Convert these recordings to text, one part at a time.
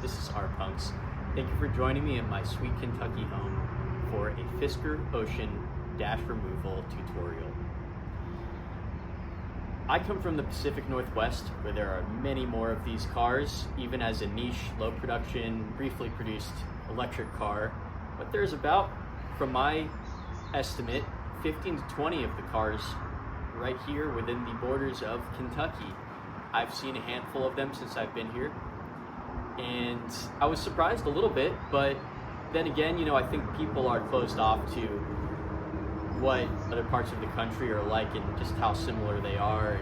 this is our punks. Thank you for joining me in my sweet Kentucky home for a Fisker Ocean dash removal tutorial. I come from the Pacific Northwest, where there are many more of these cars, even as a niche, low production, briefly produced electric car. But there's about, from my estimate, 15 to 20 of the cars right here within the borders of Kentucky. I've seen a handful of them since I've been here, and I was surprised a little bit, but then again, I think people are closed off to what other parts of the country are like and just how similar they are,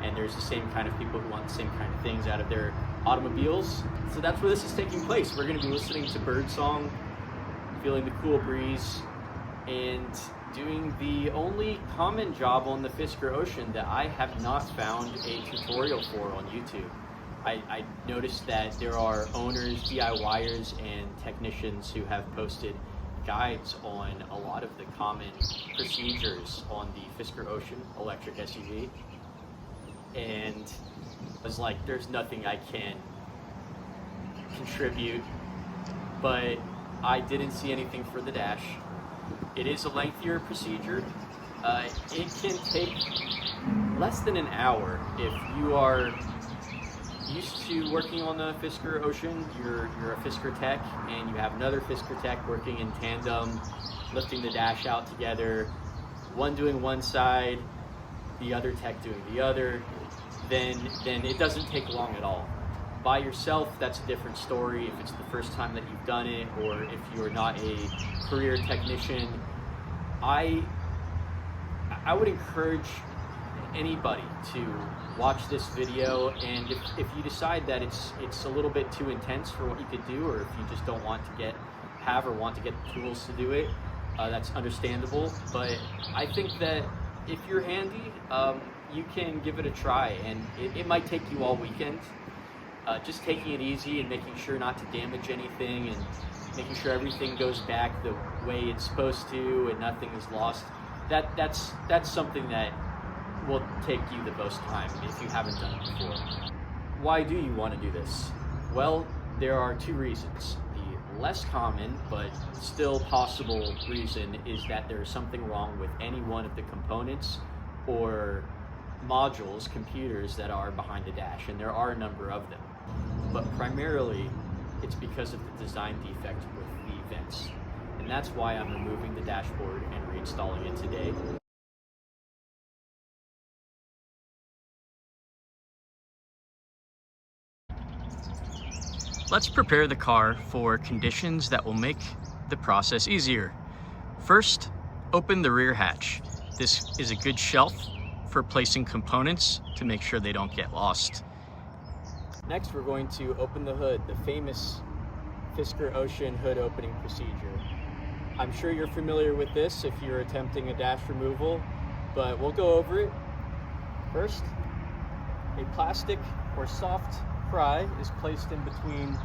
and there's the same kind of people who want the same kind of things out of their automobiles. So that's where this is taking place. We're going to be listening to birdsong, feeling the cool breeze, and doing the only common job on the Fisker Ocean that I have not found a tutorial for on YouTube. I noticed that there are owners, DIYers, and technicians who have posted guides on a lot of the common procedures on the Fisker Ocean electric SUV, and I was like, there's nothing I can contribute, but I didn't see anything for the dash. It is a lengthier procedure. It can take less than an hour if you are used to working on the Fisker Ocean. You're a Fisker tech and you have another Fisker tech working in tandem, lifting the dash out together, one doing one side, the other tech doing the other, then it doesn't take long at all. By yourself, that's a different story if it's the first time that you've done it, or if you're not a career technician. I would encourage anybody to watch this video, and if you decide that it's a little bit too intense for what you could do, or if you just don't want to want to get the tools to do it, that's understandable. But I think that if you're handy, you can give it a try, and it might take you all weekend. Just taking it easy and making sure not to damage anything, and making sure everything goes back the way it's supposed to and nothing is lost. That's something that will take you the most time if you haven't done it before. Why do you want to do this? Well, there are two reasons. The less common but still possible reason is that there is something wrong with any one of the components or modules, computers that are behind the dash, and there are a number of them. But primarily, it's because of the design defect with the vents. And that's why I'm removing the dashboard and reinstalling it today. Let's prepare the car for conditions that will make the process easier. First, open the rear hatch. This is a good shelf for placing components to make sure they don't get lost. Next, we're going to open the hood, the famous Fisker Ocean hood opening procedure. I'm sure you're familiar with this if you're attempting a dash removal, but we'll go over it. First, a plastic or soft pry is placed in between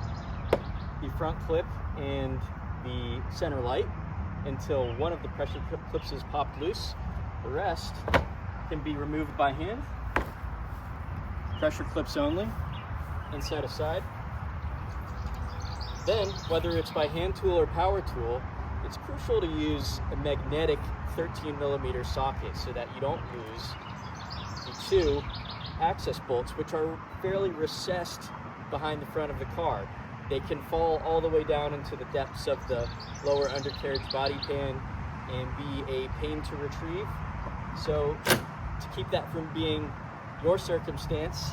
the front clip and the center light until one of the pressure clips is popped loose. The rest can be removed by hand, pressure clips only, and set aside. Then, whether it's by hand tool or power tool, it's crucial to use a magnetic 13mm socket so that you don't lose the two access bolts, which are fairly recessed behind the front of the car. They can fall all the way down into the depths of the lower undercarriage body pan and be a pain to retrieve. So, to keep that from being your circumstance,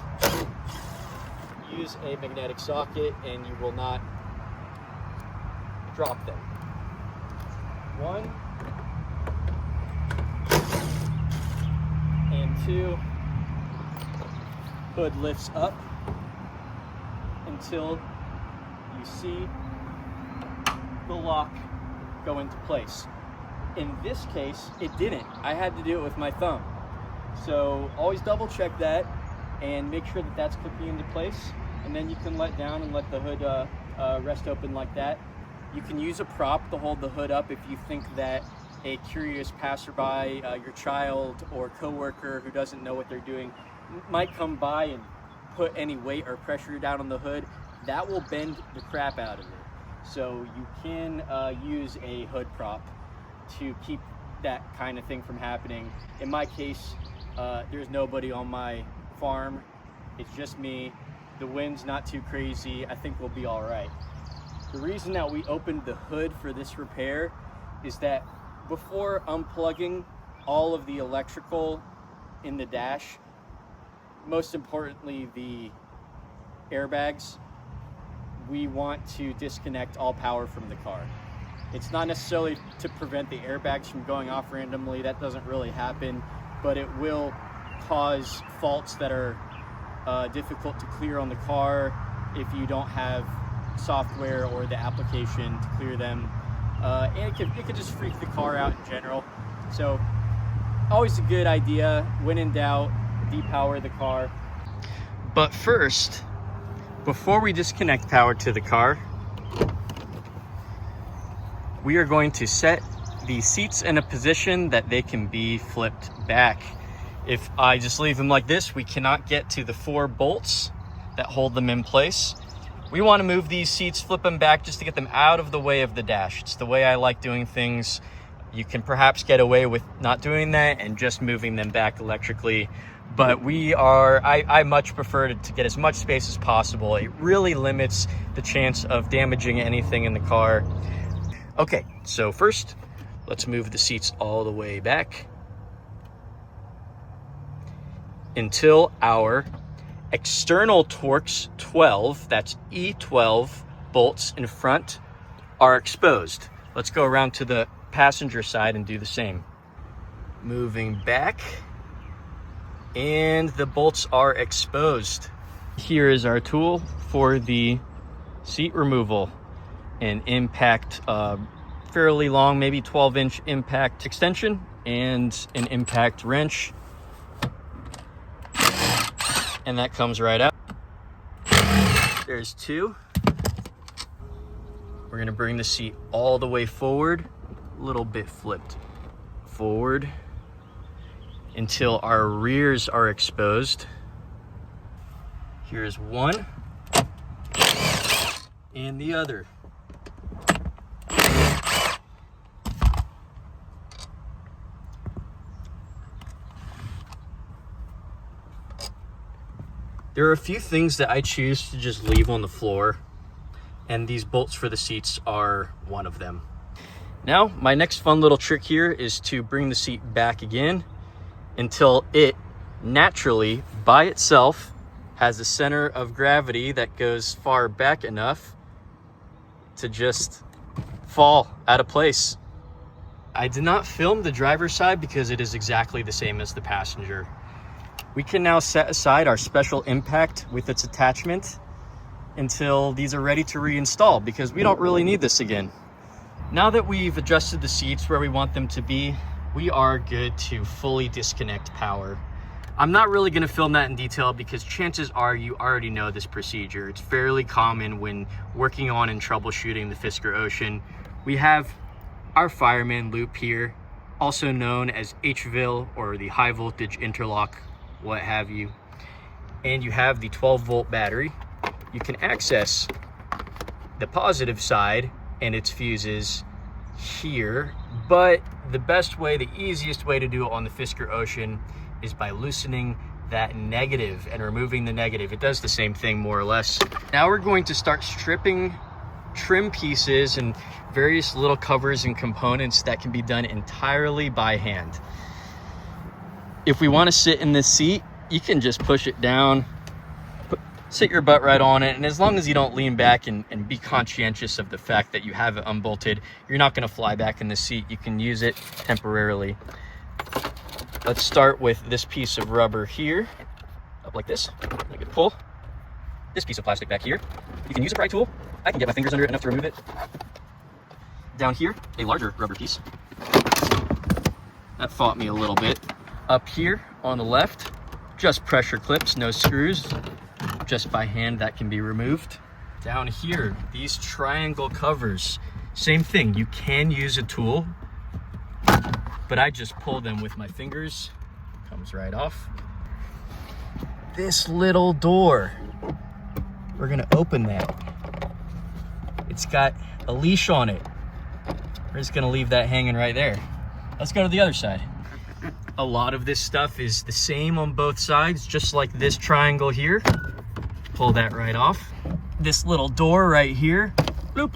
use a magnetic socket and you will not drop them. One and two. Hood lifts up until you see the lock go into place. In this case, it didn't. I had to do it with my thumb. So always double check that and make sure that that's clipping into place, and then you can let down and let the hood rest open like that. You can use a prop to hold the hood up if you think that a curious passerby, your child or coworker who doesn't know what they're doing, might come by and put any weight or pressure down on the hood, that will bend the crap out of it. So you can use a hood prop to keep that kind of thing from happening. In my case, there's nobody on my farm. It's just me. The wind's not too crazy. I think we'll be all right. The reason that we opened the hood for this repair is that before unplugging all of the electrical in the dash, most importantly the airbags, we want to disconnect all power from the car. It's not necessarily to prevent the airbags from going off randomly, that doesn't really happen, but it will cause faults that are difficult to clear on the car if you don't have software or the application to clear them. And it could just freak the car out in general. So always a good idea, when in doubt, depower the car. But first, before we disconnect power to the car, we are going to set the seats in a position that they can be flipped back. If I just leave them like this, we cannot get to the 4 bolts that hold them in place. We want to move these seats, flip them back just to get them out of the way of the dash. It's the way I like doing things. You can perhaps get away with not doing that and just moving them back electrically. But I much prefer to get as much space as possible. It really limits the chance of damaging anything in the car. Okay, so first, let's move the seats all the way back until our external Torx 12, that's E12 bolts in front, are exposed. Let's go around to the passenger side and do the same. Moving back, and the bolts are exposed. Here is our tool for the seat removal. An impact, fairly long, maybe 12-inch impact extension, and an impact wrench. And that comes right out. There's 2. We're gonna bring the seat all the way forward, a little bit flipped forward, until our rears are exposed. Here's one, and the other. There are a few things that I choose to just leave on the floor, and these bolts for the seats are one of them. Now, my next fun little trick here is to bring the seat back again until it naturally, by itself, has a center of gravity that goes far back enough to just fall out of place. I did not film the driver's side because it is exactly the same as the passenger. We can now set aside our special impact with its attachment until these are ready to reinstall, because we don't really need this again. Now that we've adjusted the seats where we want them to be, we are good to fully disconnect power. I'm not really going to film that in detail because chances are you already know this procedure. It's fairly common when working on and troubleshooting the Fisker Ocean. We have our fireman loop here, also known as HVIL or the high voltage interlock, what have you. And you have the 12-volt battery. You can access the positive side and its fuses here, but the best way, the easiest way to do it on the Fisker Ocean is by loosening that negative and removing the negative. It does the same thing more or less. Now we're going to start stripping trim pieces and various little covers and components that can be done entirely by hand. If we want to sit in this seat, you can just push it down, sit your butt right on it, and as long as you don't lean back and be conscientious of the fact that you have it unbolted, you're not going to fly back in the seat. You can use it temporarily. Let's start with this piece of rubber here, up like this. Make it pull. This piece of plastic back here. You can use a pry tool. I can get my fingers under it enough to remove it. Down here, a larger rubber piece. That fought me a little bit. Up here on the left, just pressure clips, no screws. Just by hand that can be removed. Down here, these triangle covers, same thing. You can use a tool, but I just pull them with my fingers. Comes right off. this little door. We're gonna open that. It's got a leash on it. We're just gonna leave that hanging right there. Let's go to the other side. A lot of this stuff is the same on both sides, just like this triangle here. Pull that right off. This little door right here, bloop.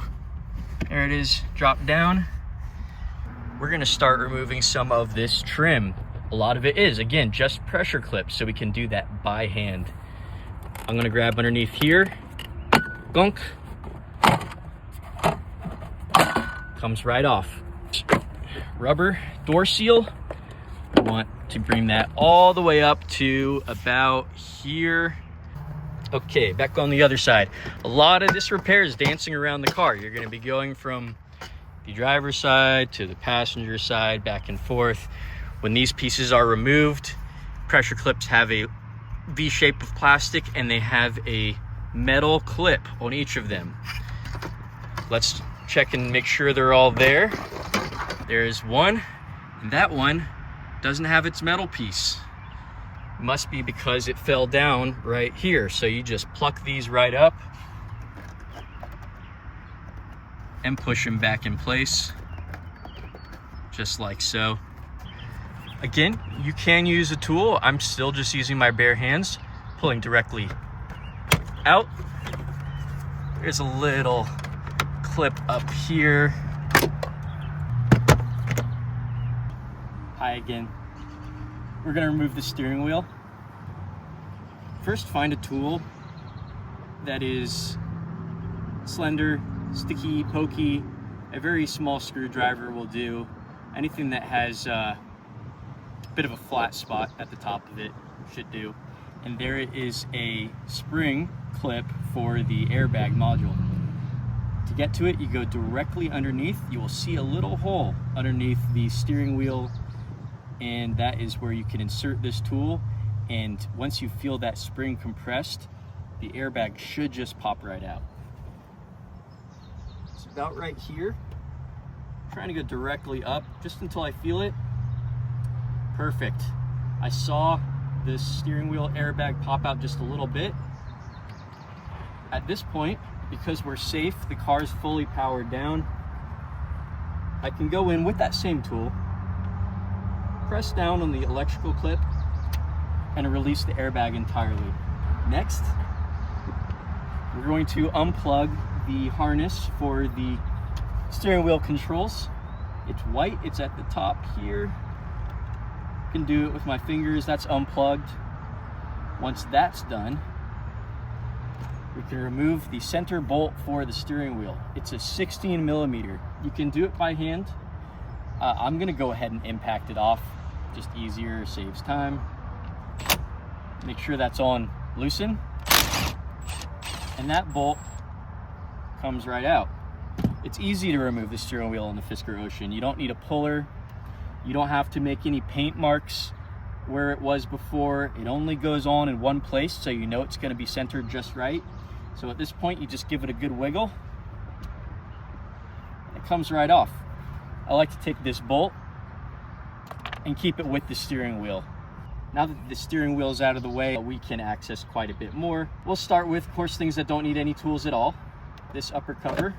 There it is, drop down. We're gonna start removing some of this trim. A lot of it is, again, just pressure clips, so we can do that by hand. I'm gonna grab underneath here, gunk. Comes right off. Rubber door seal. I want to bring that all the way up to about here. Okay, back on the other side. A lot of this repair is dancing around the car. You're gonna be going from the driver's side to the passenger side, back and forth. When these pieces are removed, pressure clips have a V shape of plastic and they have a metal clip on each of them. Let's check and make sure they're all there. There's one, and that one doesn't have its metal piece. Must be because it fell down right here. So you just pluck these right up and push them back in place, just like so. Again, you can use a tool. I'm still just using my bare hands, pulling directly out. There's a little clip up here. Hi again. We're gonna remove the steering wheel. First, find a tool that is slender, sticky, pokey. A very small screwdriver will do. Anything that has a bit of a flat spot at the top of it should do. And there is a spring clip for the airbag module. To get to it, you go directly underneath. You will see a little hole underneath the steering wheel, and that is where you can insert this tool. And once you feel that spring compressed, the airbag should just pop right out. It's about right here. I'm trying to go directly up just until I feel it. Perfect. I saw this steering wheel airbag pop out just a little bit. At this point, because we're safe, the car's fully powered down, I can go in with that same tool, press down on the electrical clip, and release the airbag entirely. Next, we're going to unplug the harness for the steering wheel controls. It's white, it's at the top here. I can do it with my fingers, that's unplugged. Once that's done, we can remove the center bolt for the steering wheel. It's a 16 millimeter. You can do it by hand. I'm gonna go ahead and impact it off. Just easier, saves time. Make sure that's on loosen. And that bolt comes right out. It's easy to remove the steering wheel on the Fisker Ocean. You don't need a puller. You don't have to make any paint marks where it was before. It only goes on in one place, so you know it's gonna be centered just right. So at this point, you just give it a good wiggle. It comes right off. I like to take this bolt and keep it with the steering wheel. Now that the steering wheel is out of the way, we can access quite a bit more. We'll start with, of course, things that don't need any tools at all. This upper cover,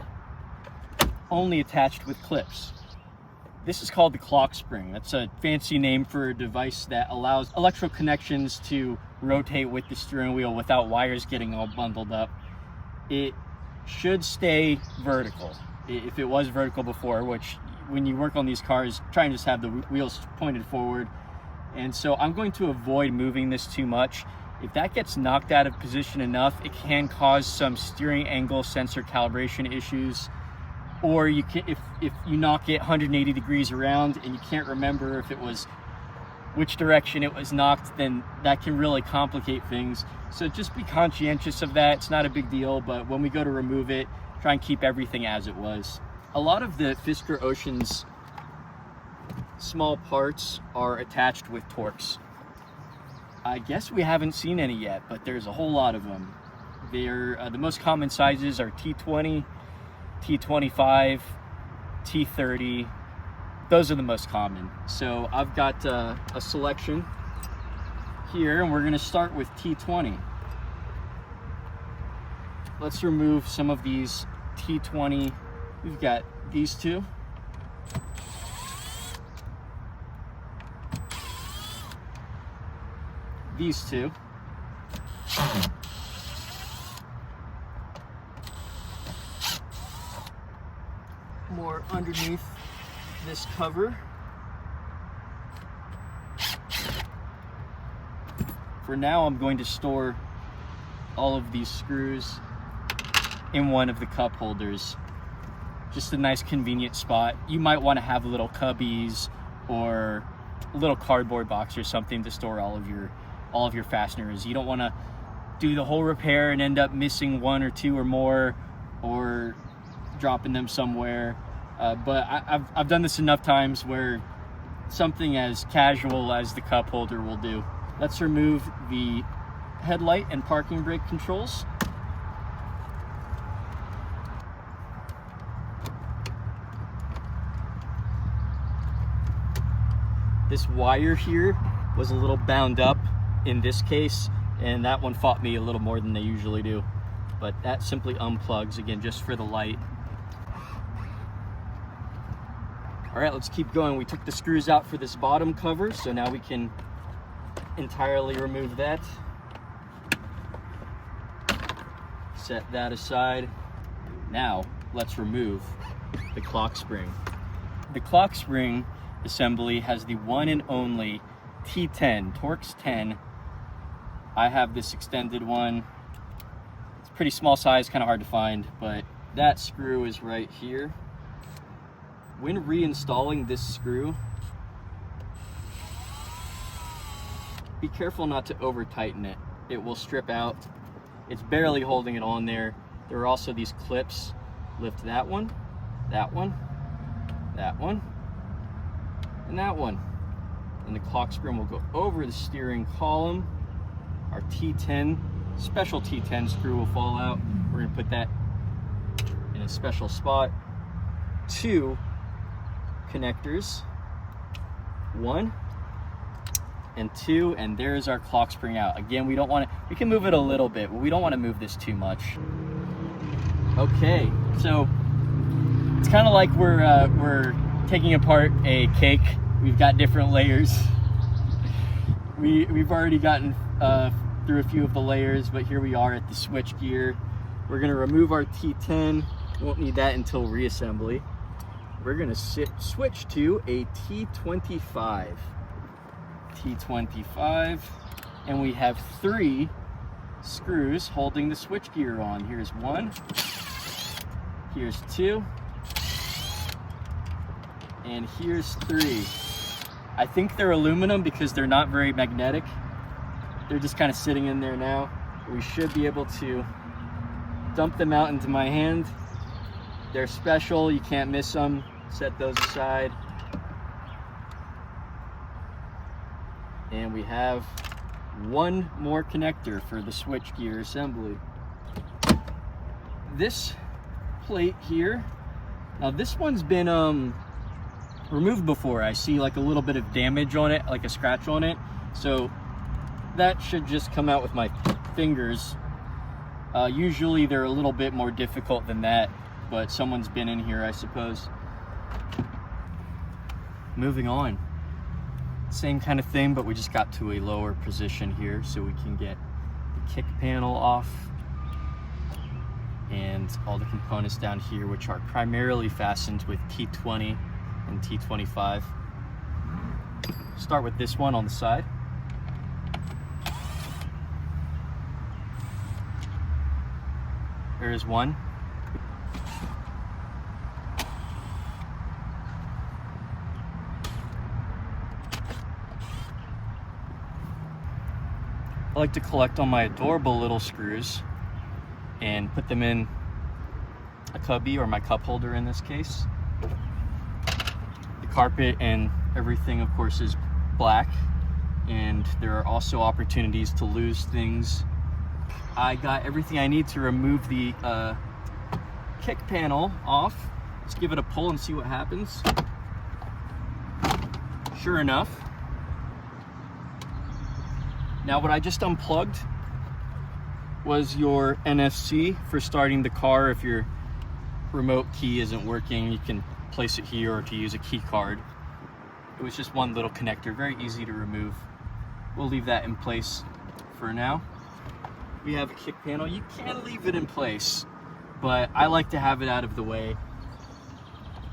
only attached with clips. This is called the clock spring. That's a fancy name for a device that allows electrical connections to rotate with the steering wheel without wires getting all bundled up. It should stay vertical. If it was vertical before, which when you work on these cars, try and just have the wheels pointed forward. And so I'm going to avoid moving this too much. If that gets knocked out of position enough, it can cause some steering angle sensor calibration issues. Or you can, if you knock it 180 degrees around and you can't remember if it was which direction it was knocked, then that can really complicate things. So just be conscientious of that. It's not a big deal, but when we go to remove it, try and keep everything as it was. A lot of the Fisker Ocean's small parts are attached with Torx. I guess we haven't seen any yet, but there's a whole lot of them. They're the most common sizes are T20, T25, T30. Those are the most common. So I've got a selection here, and we're going to start with T20. Let's remove some of these T20. We've got these two. These two. More underneath this cover. For now, I'm going to store all of these screws in one of the cup holders. Just a nice convenient spot. You might want to have little cubbies or a little cardboard box or something to store all of your fasteners. You don't want to do the whole repair and end up missing one or two or more, or dropping them somewhere. But I've done this enough times where something as casual as the cup holder will do. Let's remove the headlight and parking brake controls. This wire here was a little bound up in this case, and that one fought me a little more than they usually do. But that simply unplugs, again, just for the light. All right, let's keep going. We took the screws out for this bottom cover, so now we can entirely remove that. Set that aside. Now, let's remove the clock spring. The clock spring assembly has the one and only T10 Torx 10. I have this extended one. It's pretty small size, kind of hard to find, but that screw is right here. When reinstalling this screw, be careful not to over tighten it. It will strip out. It's barely holding it on there. There are also these clips. Lift that one, that one, that one, and that one. And the clock spring will go over the steering column. Our T10, special T10 screw will fall out. We're gonna put that in a special spot. 2 connectors, 1 and 2, and there's our clock spring out. Again, we don't want to, we can move it a little bit, but we don't want to move this too much. Okay, so it's kind of like we're taking apart a cake. We've got different layers. We've already gotten through a few of the layers, but here we are at the switch gear. We're gonna remove our T10. Won't need that until reassembly. We're gonna switch to a T25. T25, and we have 3 screws holding the switch gear on. Here's 1, here's 2, and here's 3. I think they're aluminum because they're not very magnetic. They're just kind of sitting in there now. We should be able to dump them out into my hand. They're special, you can't miss them. Set those aside. And we have 1 more connector for the switch gear assembly. This plate here, now this one's been removed before. I see like a little bit of damage on it, like a scratch on it. So that should just come out with my fingers. Usually they're a little bit more difficult than that, but someone's been in here, I suppose. Moving on. Same kind of thing, but we just got to a lower position here so we can get the kick panel off and all the components down here, which are primarily fastened with T20 and T25. Start with this one on the side. There is one. I like to collect on my adorable little screws and put them in a cubby, or my cup holder in this case. The carpet and everything, of course, is black, and there are also opportunities to lose things. I got everything I need to remove the kick panel off. Let's give it a pull and see what happens. Sure enough, Now what I just unplugged was your NFC for starting the car. If your remote key isn't working, you can place it here, or to use a key card. It was just one little connector, very easy to remove. We'll leave that in place for now. We have a kick panel. You can leave it in place, but I like to have it out of the way.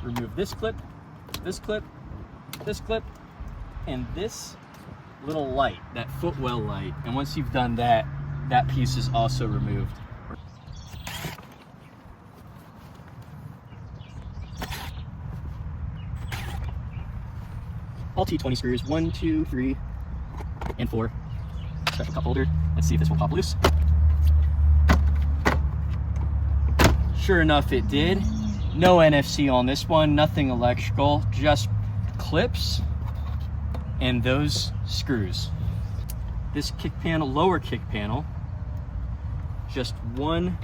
Remove this clip, this clip, this clip, and this little light, that footwell light. And once you've done that, that piece is also removed. All T20 screws, 1, 2, 3, and 4. Special cup holder. Let's see if this will pop loose. Sure enough, it did. No NFC on this one, nothing electrical, just clips and those screws. This kick panel, lower kick panel, just one,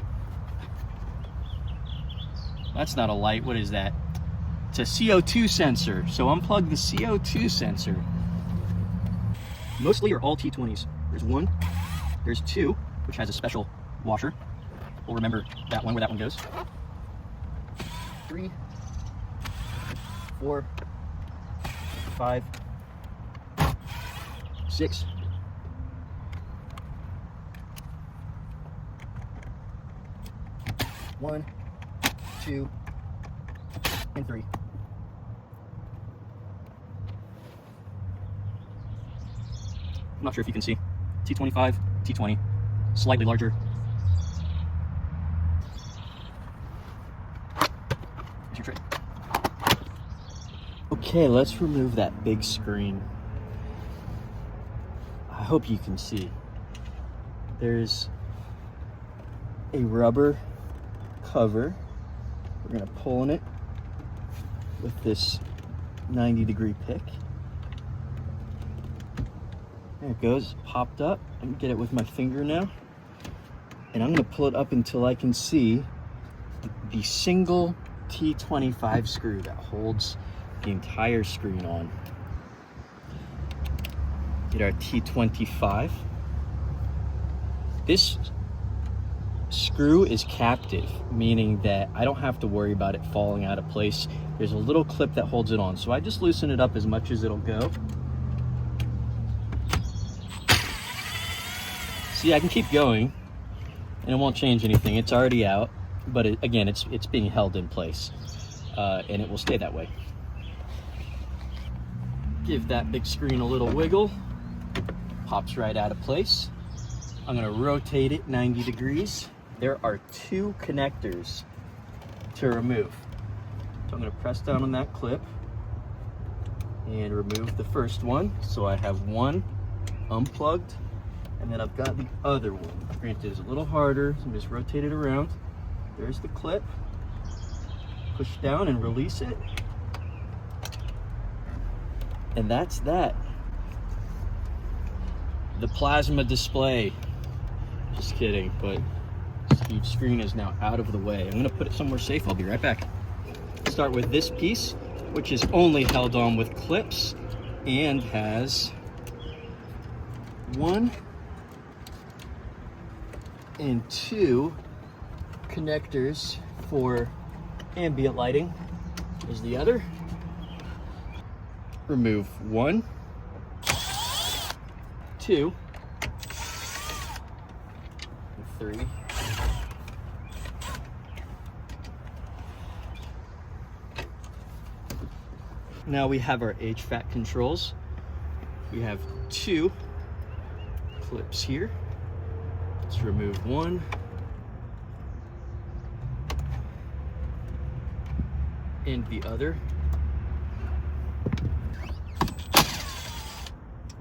that's not a light, what is that? It's a CO2 sensor, so unplug the CO2 sensor. Mostly are all T20s. There's one, there's two, which has a special washer. We'll remember that one, where that one goes. 3, 4, 5, 6. 1, 2, and 3. I'm not sure if you can see. T25, T20, slightly larger. Here's your tray. Okay, let's remove that big screen. I hope you can see. There's a rubber cover. We're gonna pull in it with this 90-degree pick. There it goes, popped up. I'm gonna get it with my finger now. And I'm gonna pull it up until I can see the single T25 screw that holds the entire screen on. Get our T25. This screw is captive, meaning that I don't have to worry about it falling out of place. There's a little clip that holds it on, so I just loosen it up as much as it'll go. See, I can keep going and it won't change anything. It's already out, but again, it's being held in place, and it will stay that way. Give that big screen a little wiggle. Pops right out of place. I'm gonna rotate it 90 degrees. There are 2 connectors to remove. So I'm gonna press down on that clip and remove the first one. So I have one unplugged, and then I've got the other one. Granted, it's a little harder, so I'm just rotate it around. There's the clip. Push down and release it. And that's that. The plasma display. Just kidding, but this huge screen is now out of the way. I'm gonna put it somewhere safe. I'll be right back. Start with this piece, which is only held on with clips and has 1 and 2 connectors for ambient lighting. There's the other. Remove 1, 2, and 3. Now we have our HVAC controls. We have 2 clips here. Let's remove 1. And the other.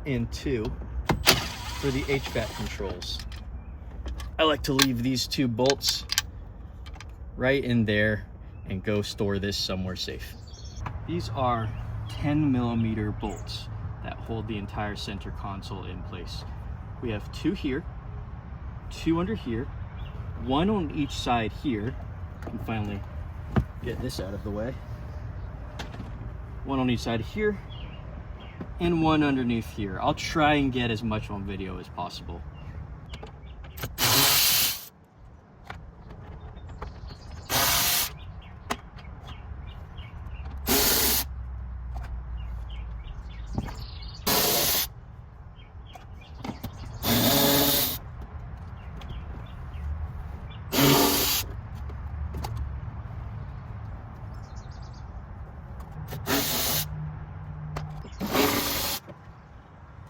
And 2 for the HVAC controls. I like to leave these 2 bolts right in there and go store this somewhere safe. These are 10mm bolts that hold the entire center console in place. We have 2 here, 2 under here, 1 on each side here. And finally get this out of the way. 1 on each side here, and one underneath here. I'll try and get as much on video as possible.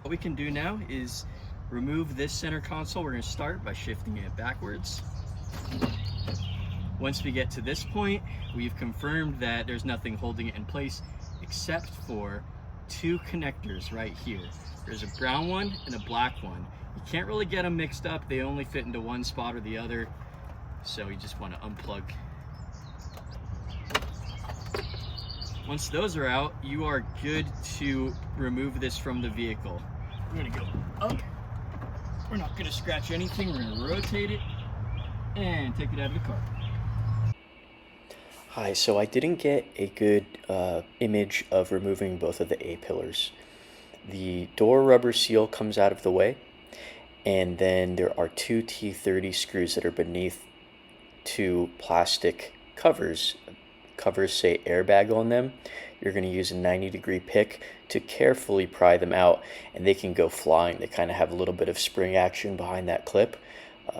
What we can do now is remove this center console. We're going to start by shifting it backwards. Once we get to this point, we've confirmed that there's nothing holding it in place except for two connectors right here. There's a brown one and a black one. You can't really get them mixed up. They only fit into one spot or the other. So you just want to unplug. Once those are out, you are good to remove this from the vehicle. We're gonna go up. We're not gonna scratch anything. We're gonna rotate it and take it out of the car. Hi, so I didn't get a good image of removing both of the A-pillars. The door rubber seal comes out of the way, and then there are two T30 screws that are beneath two plastic covers. Covers say airbag on them. You're going to use a 90-degree pick to carefully pry them out, and they can go flying. They kind of have a little bit of spring action behind that clip.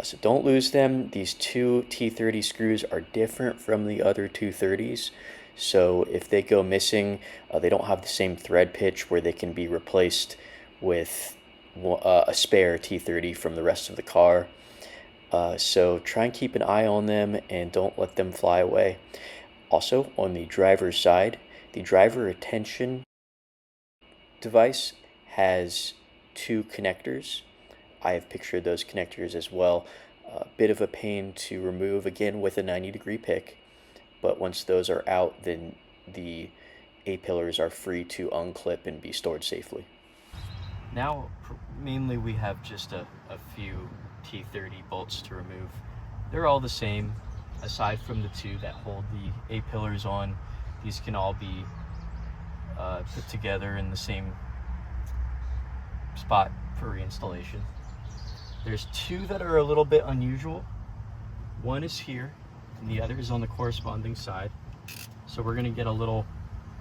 So don't lose them. These two T30 screws are different from the other 230s. So if they go missing, they don't have the same thread pitch where they can be replaced with a spare T30 from the rest of the car. So try and keep an eye on them and don't let them fly away. Also, on the driver's side, the driver attention device has two connectors. I have pictured those connectors as well. A bit of a pain to remove, again with a 90-degree pick, but once those are out, then the A-pillars are free to unclip and be stored safely. Now, mainly we have just a few T30 bolts to remove. They're all the same, aside from the two that hold the A-pillars on. These can all be put together in the same spot for reinstallation. There's two that are a little bit unusual. One is here, and the other is on the corresponding side. So we're gonna get a little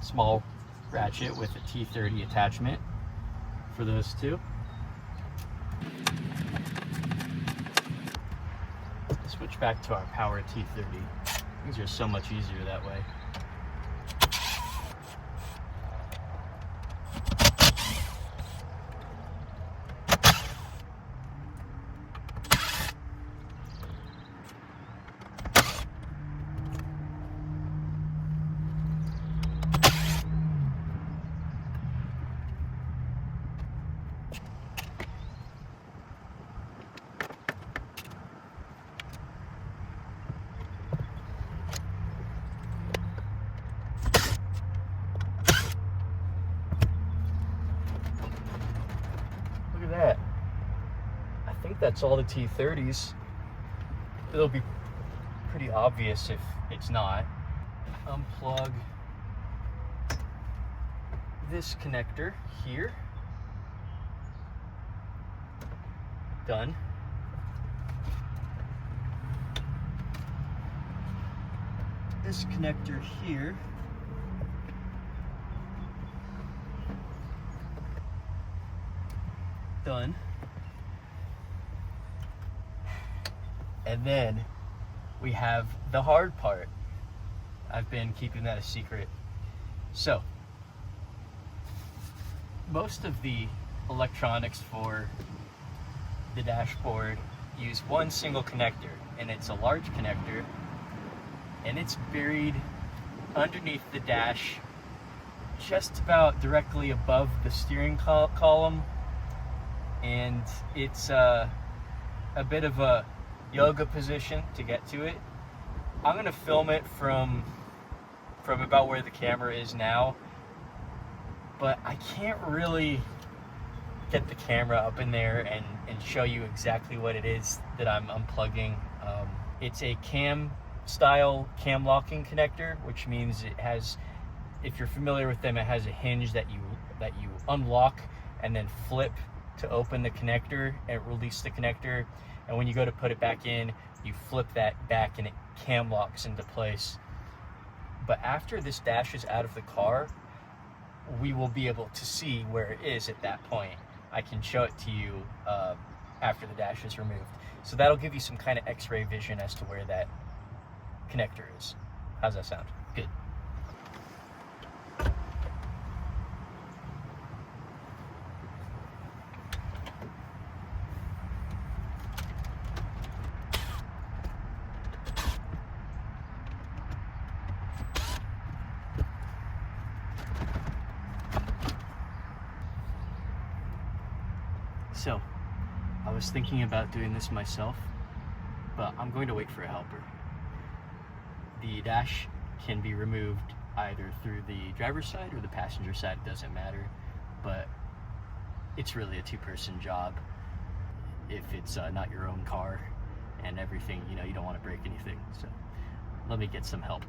small ratchet with a T30 attachment for those two. Switch back to our power T30. These are so much easier that way. That. I think that's all the T30s. It'll be pretty obvious if it's not. Unplug this connector here. Done. This connector here. Done. And then we have the hard part. I've been keeping that a secret. So, most of the electronics for the dashboard use one single connector, and it's a large connector, and it's buried underneath the dash, just about directly above the steering column. And it's a bit of a yoga position to get to it. I'm gonna film it from about where the camera is now, but I can't really get the camera up in there and show you exactly what it is that I'm unplugging. It's a cam style locking connector, which means it has, if you're familiar with them, it has a hinge that you that you unlock and then flip to open the connector and release the connector. And when you go to put it back in, you flip that back and it cam locks into place. But after this dash is out of the car, we will be able to see where it is at that point. I can show it to you after the dash is removed. So that'll give you some kind of x-ray vision as to where that connector is. How's that sound? Good. So, I was thinking about doing this myself, but I'm going to wait for a helper. The dash can be removed either through the driver's side or the passenger side, it doesn't matter, but it's really a two-person job if it's not your own car and everything, you know, you don't want to break anything. So let me get some help.